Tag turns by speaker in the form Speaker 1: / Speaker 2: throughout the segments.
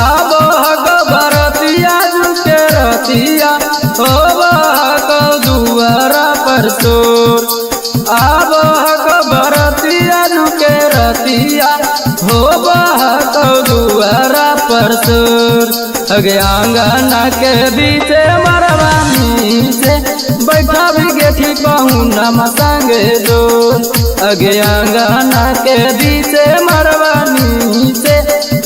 Speaker 1: आब बरतिया के रतिया हो दुआरा पर सुर अगे आंगना के बीचे मरवानी से बैठा भी गेठी पहुना संगे जोर अगे आंगना के बीचे मरवानी से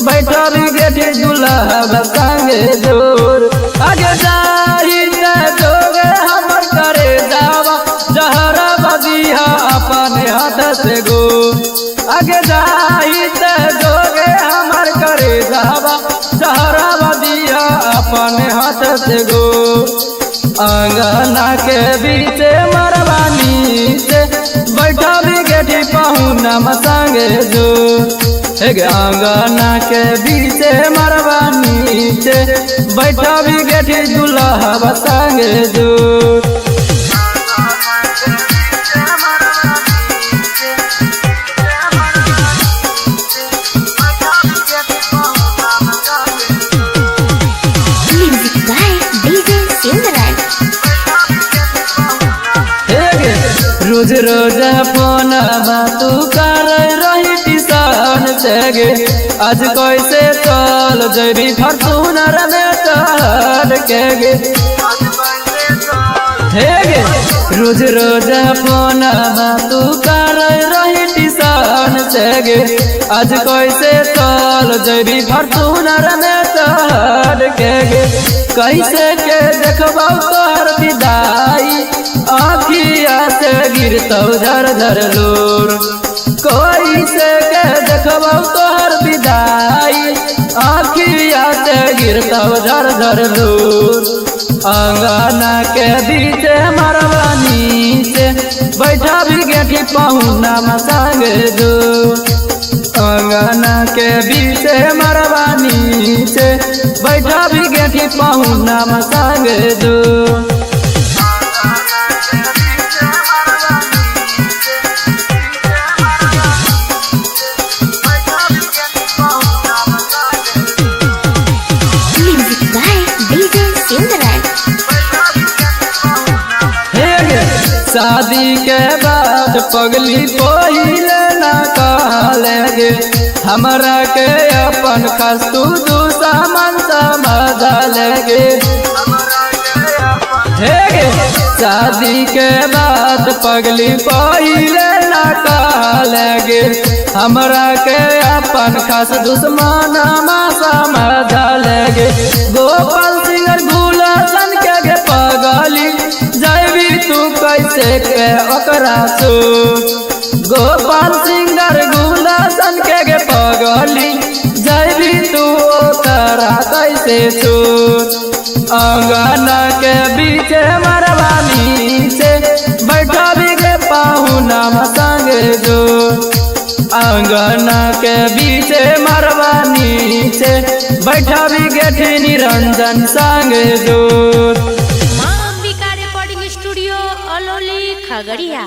Speaker 1: बैठा भी गेठी दुल्हा संगे जोर आगे जाही जोगे हमर करे जावा जहरा बदिया अपने हाथ से गो आगे जाही जोगे हमर करे जावा जहरा बदिया अपने हाथ से गो आंगना के बीचे मरवानी से बैठा भी गेठी पहुना संगे जो आंगना के बीचे मरवानी से बैठा भी गेठी दुल्हा संगे जो रोज रोज फोन तू कर रही टिशन से आज कैसे चल जबी फॉर्चूनर में चढ़ के गे रोज रोज फोन तू कर रही टिशन से आज कैसे चल जबी फॉर्चूनर में चढ़ के गे कैसे के देखबौ तोहर विदाई आखिया से गिरतौ झर झर लोर कोई से के देखबौ तोहर विदाई आखिया से गिरतौ झर झर लोर आंगना के बीचे मरवानी से बैठा भी गेठी पहुना संगे जो आंगना के बीचे मरवानी से बैठा भी गेठी पहुना संगे जो शादी के बाद पगली पहिले न कहले हमरा के अपन खस्तू दूसरा मन समझ लगे शादी के बाद पगली पहिले न कहले हमरा के अपन खस दुश्मन समझ लगे गोपाल सिंह गुलशन के पगली जैबी तू कैसे के ओकरा सो गोपाल सिंगर गुलशन के पगली जैबी तू ओकरा कैसे सो आंगना के बीचे मरवानी से बैठा भी गे पाहुना संगे जो आंगना के बीचे मरवानी से बैठा भी गेठी निरंजन संगे जो
Speaker 2: स्टूडियो अलौली खगड़िया।